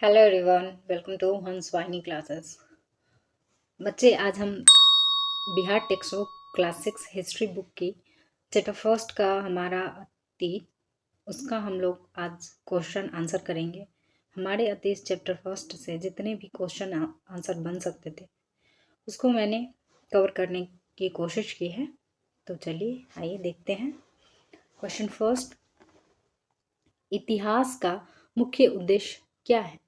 Hello everyone, welcome to हंस वाहिनी classes. बच्चे, आज हम Bihar text book class 6 history book की चैप्टर फर्स्ट का हमारा अतीत, उसका हम लोग आज क्वेश्चन आंसर करेंगे। हमारे अतीत चैप्टर फर्स्ट से जितने भी क्वेश्चन आंसर बन सकते थे उसको मैंने कवर करने की कोशिश की है। तो चलिए आइए देखते हैं। क्वेश्चन फर्स्ट, इतिहास का मुख्य उद्देश्य क्या है?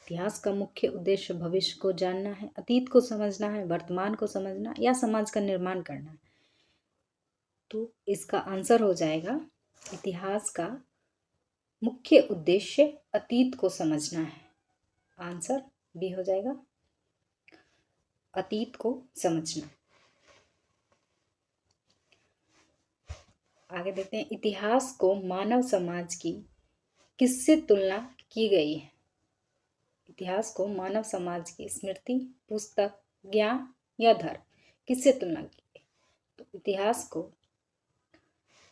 इतिहास का मुख्य उद्देश्य भविष्य को जानना है, अतीत को समझना है, वर्तमान को समझना या समाज का निर्माण करना है। तो इसका आंसर हो जाएगा, इतिहास का मुख्य उद्देश्य अतीत को समझना है। आंसर बी हो जाएगा, अतीत को समझना। आगे देखते हैं, इतिहास को मानव समाज की किससे तुलना की गई है? इतिहास को मानव समाज की स्मृति, पुस्तक, ज्ञान या धर्म, किससे तुलना की गई? तो इतिहास को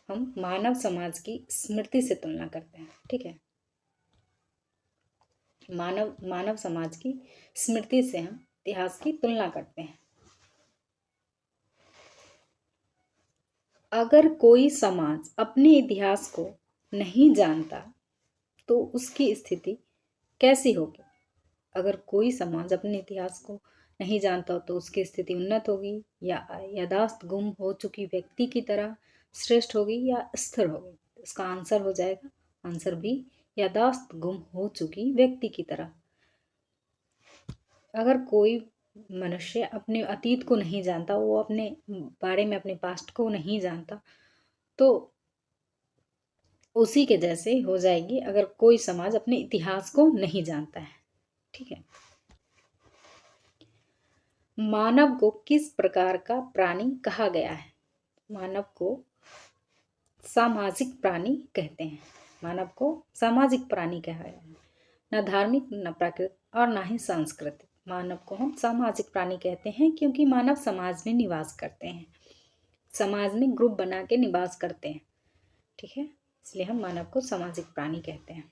हम मानव समाज की स्मृति से तुलना करते हैं। ठीक है, मानव समाज की स्मृति से हम इतिहास की तुलना करते हैं। अगर कोई समाज अपने इतिहास को नहीं जानता तो उसकी स्थिति कैसी होगी? अगर कोई समाज अपने इतिहास को नहीं जानता तो उसकी स्थिति उन्नत होगी या यादाश्त गुम हो चुकी व्यक्ति की तरह श्रेष्ठ होगी या स्थिर होगी? इसका आंसर हो जाएगा आंसर बी, यादाश्त गुम हो चुकी व्यक्ति की तरह। अगर कोई मनुष्य अपने अतीत को नहीं जानता, वो अपने बारे में, अपने पास्ट को नहीं जानता, तो उसी के जैसे हो जाएगी अगर कोई समाज अपने इतिहास को नहीं जानता है। ठीक है, मानव को किस प्रकार का प्राणी कहा गया है? मानव को सामाजिक प्राणी कहते हैं। मानव को सामाजिक प्राणी कहा गया है, न धार्मिक, न प्राकृतिक और न ही सांस्कृतिक। मानव को हम सामाजिक प्राणी कहते हैं क्योंकि मानव समाज में निवास करते हैं, समाज में ग्रुप बना के निवास करते हैं। ठीक है, इसलिए हम मानव को सामाजिक प्राणी कहते हैं।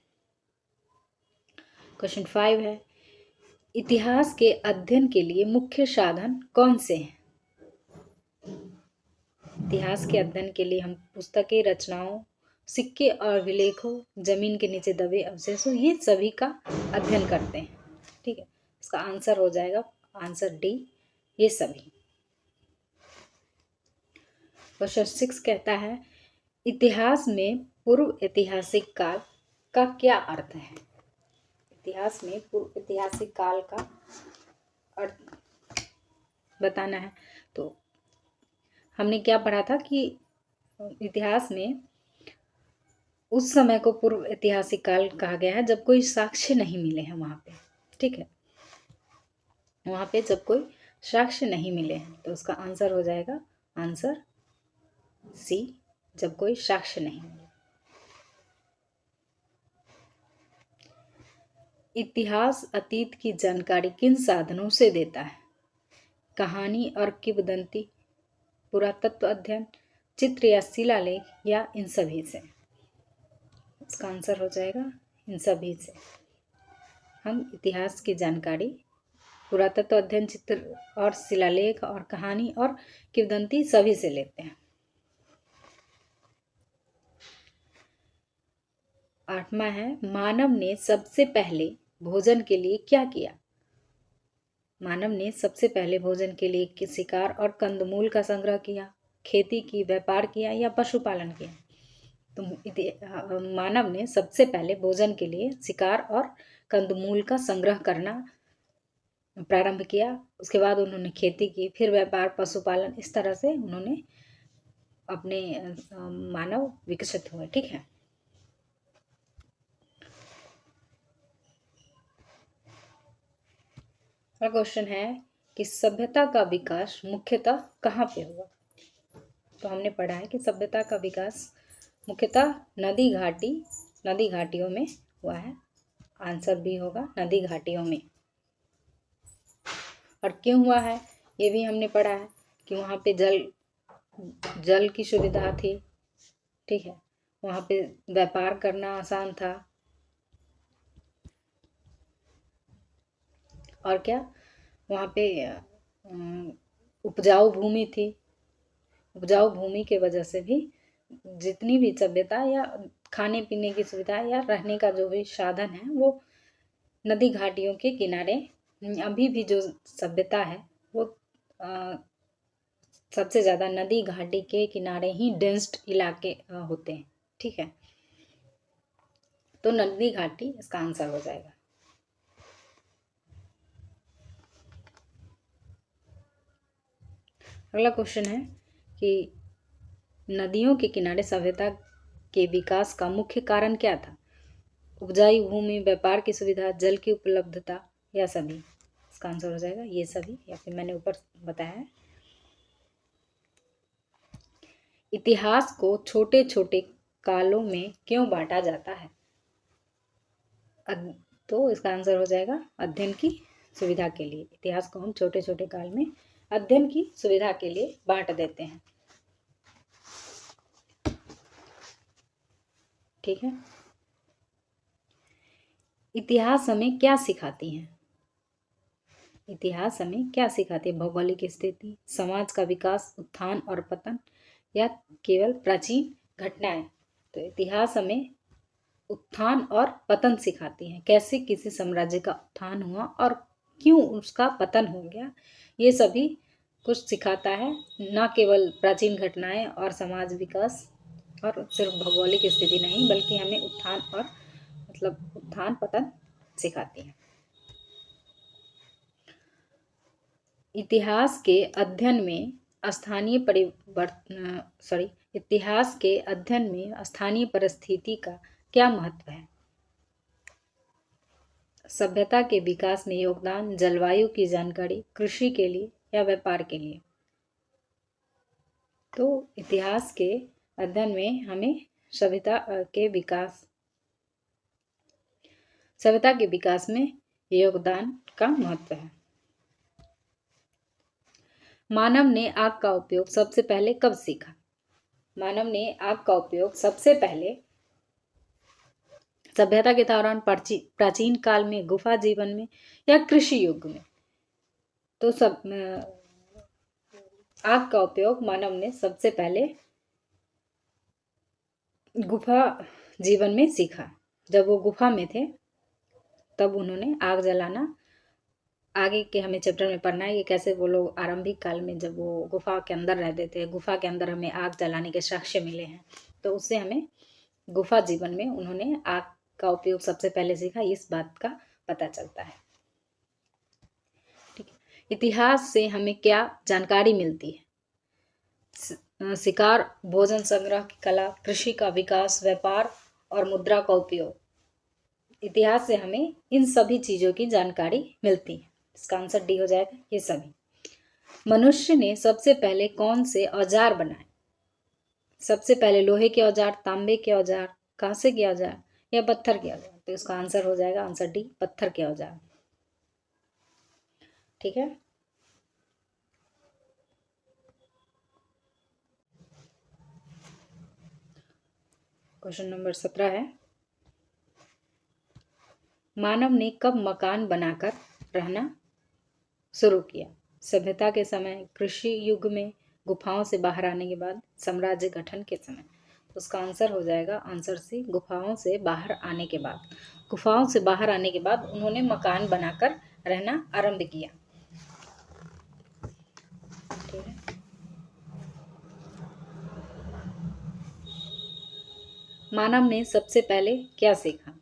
क्वेश्चन 5 है, इतिहास के अध्ययन के लिए मुख्य साधन कौन से हैं? इतिहास के अध्ययन के लिए हम पुस्तकें, रचनाओं, सिक्के और अभिलेखों, जमीन के नीचे दबे अवशेषों, ये सभी का अध्ययन करते हैं। ठीक है, इसका आंसर हो जाएगा आंसर डी, ये सभी। क्वेश्चन 6 कहता है, इतिहास में पूर्व ऐतिहासिक काल का क्या अर्थ है? इतिहास में पूर्व ऐतिहासिक काल का अर्थ बताना है। तो हमने क्या पढ़ा था कि इतिहास में उस समय को पूर्व ऐतिहासिक काल कहा गया है जब कोई साक्ष्य नहीं मिले हैं वहां पे। ठीक है, वहां पे जब कोई साक्ष्य नहीं मिले हैं, तो उसका आंसर हो जाएगा आंसर सी, जब कोई साक्ष्य नहीं मिले। इतिहास अतीत की जानकारी किन साधनों से देता है? कहानी और किंवदंती, पुरातत्व अध्ययन, चित्र या शिलालेख, या इन सभी से? इसका आंसर हो जाएगा इन सभी से। हम इतिहास की जानकारी पुरातत्व अध्ययन, चित्र और शिलालेख और कहानी और किंवदंती सभी से लेते हैं। 8वां है, मानव ने सबसे पहले भोजन के लिए क्या किया? मानव ने सबसे पहले भोजन के लिए शिकार और कंदमूल का संग्रह किया, खेती की, व्यापार किया या पशुपालन किया? तो मानव ने सबसे पहले भोजन के लिए शिकार और कंदमूल का संग्रह करना प्रारंभ किया, उसके बाद उन्होंने खेती की, फिर व्यापार, पशुपालन, इस तरह से उन्होंने अपने मानव विकसित हुए। ठीक है, अगला क्वेश्चन है कि सभ्यता का विकास मुख्यतः कहाँ पे हुआ? तो हमने पढ़ा है कि सभ्यता का विकास मुख्यतः नदी घाटियों में हुआ है। आंसर बी होगा, नदी घाटियों में। और क्यों हुआ है ये भी हमने पढ़ा है कि वहाँ पे जल की सुविधा थी। ठीक है, वहाँ पे व्यापार करना आसान था, और क्या वहाँ पे उपजाऊ भूमि थी। उपजाऊ भूमि के वजह से भी जितनी भी सभ्यता या खाने पीने की सुविधा या रहने का जो भी साधन है वो नदी घाटियों के किनारे, अभी भी जो सभ्यता है वो सबसे ज़्यादा नदी घाटी के किनारे ही डेंस्ड इलाके होते हैं। ठीक है, तो नदी घाटी इसका आंसर हो जाएगा। अगला क्वेश्चन है कि नदियों के किनारे सभ्यता के विकास का मुख्य कारण क्या था? उपजाऊ भूमि, व्यापार की सुविधा, जल की उपलब्धता या सभी? इसका आंसर हो जाएगा ये सभी, या फिर मैंने ऊपर बताया है। इतिहास को छोटे छोटे कालों में क्यों बांटा जाता है? तो इसका आंसर हो जाएगा अध्ययन की सुविधा के लिए। इतिहास को हम छोटे छोटे काल में अध्ययन की सुविधा के लिए बांट देते हैं। ठीक है, इतिहास हमें क्या सिखाती है? इतिहास हमें क्या सिखाती है? भौगोलिक स्थिति, समाज का विकास, उत्थान और पतन, या केवल प्राचीन घटनाएं? तो इतिहास हमें उत्थान और पतन सिखाती है। कैसे किसी साम्राज्य का उत्थान हुआ और क्यों उसका पतन हो गया, ये सभी कुछ सिखाता है। न केवल प्राचीन घटनाएं और समाज विकास और सिर्फ भौगोलिक स्थिति नहीं, बल्कि हमें उत्थान और उत्थान पतन सिखाती है। इतिहास के अध्ययन में इतिहास के अध्ययन में स्थानीय परिस्थिति का क्या महत्व है? सभ्यता के विकास में योगदान, जलवायु की जानकारी, कृषि के लिए या व्यापार के लिए? तो इतिहास के अध्ययन में हमें सभ्यता के विकास में योगदान का महत्व है। मानव ने आग का उपयोग सबसे पहले कब सीखा? मानव ने आग का उपयोग सबसे पहले सभ्यता के दौरान, प्राचीन काल में, गुफा जीवन में या कृषि युग में? तो आग का उपयोग मानव ने सबसे पहले गुफा जीवन में सीखा। जब वो गुफा में थे तब उन्होंने आग जलाना, आगे के हमें चैप्टर में पढ़ना है कि कैसे वो लोग आरंभिक काल में जब वो गुफा के अंदर रहते थे, गुफा के अंदर हमें आग जलाने के साक्ष्य मिले हैं, तो उससे हमें गुफा जीवन में उन्होंने आग का उपयोग सबसे पहले सीखा, इस बात का पता चलता है। ठीक है, इतिहास से हमें क्या जानकारी मिलती है? शिकार, भोजन संग्रह की कला, कृषि का विकास, व्यापार और मुद्रा का उपयोग। इतिहास से हमें इन सभी चीजों की जानकारी मिलती है। इसका आंसर डी हो जाएगा ये सभी। मनुष्य ने सबसे पहले कौन से औजार बनाए? सबसे पहले लोहे के औजार, तांबे के औजार, कांसे के औजार या पत्थर के औजार? तो इसका आंसर हो जाएगा आंसर डी, पत्थर के औजार। ठीक है, क्वेश्चन नंबर 17 है, मानव ने कब मकान बनाकर रहना शुरू किया? सभ्यता के समय, कृषि युग में, गुफाओं से बाहर आने के बाद, साम्राज्य गठन के समय? तो उसका आंसर हो जाएगा आंसर सी, गुफाओं से बाहर आने के बाद। गुफाओं से बाहर आने के बाद उन्होंने मकान बनाकर रहना आरंभ किया। ठीक है, मानव ने सबसे पहले क्या सीखा?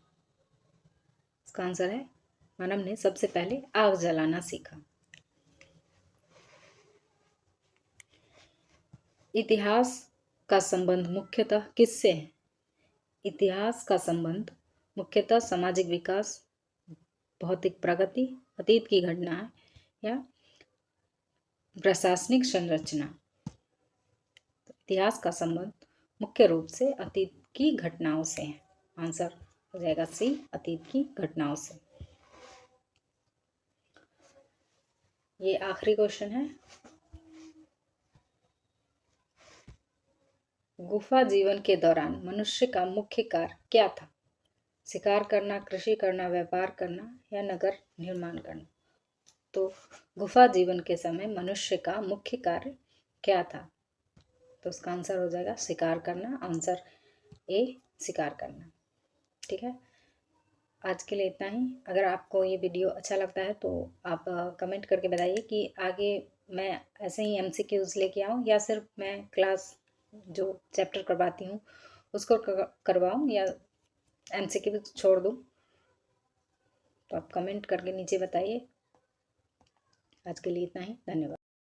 इसका आंसर है मानव ने सबसे पहले आग जलाना सीखा। इतिहास का संबंध मुख्यतः किससे है? इतिहास का संबंध मुख्यतः सामाजिक विकास, भौतिक प्रगति, अतीत की घटनाएं या प्रशासनिक संरचना? इतिहास का संबंध मुख्य रूप से अतीत की घटनाओं से है। आंसर हो जाएगा सी, अतीत की घटनाओं से। ये आखिरी क्वेश्चन है, गुफा जीवन के दौरान मनुष्य का मुख्य कार्य क्या था? शिकार करना, कृषि करना, व्यापार करना या नगर निर्माण करना? तो गुफा जीवन के समय मनुष्य का मुख्य कार्य क्या था? तो उसका आंसर हो जाएगा शिकार करना। आंसर ए, शिकार करना। ठीक है, आज के लिए इतना ही। अगर आपको ये वीडियो अच्छा लगता है तो आप कमेंट करके बताइए कि आगे मैं ऐसे ही MCQs लेके आऊँ या सिर्फ मैं क्लास जो चैप्टर करवाती हूँ उसको करवाऊँ या MCQ छोड़ दूँ। तो आप कमेंट करके नीचे बताइए। आज के लिए इतना ही, धन्यवाद।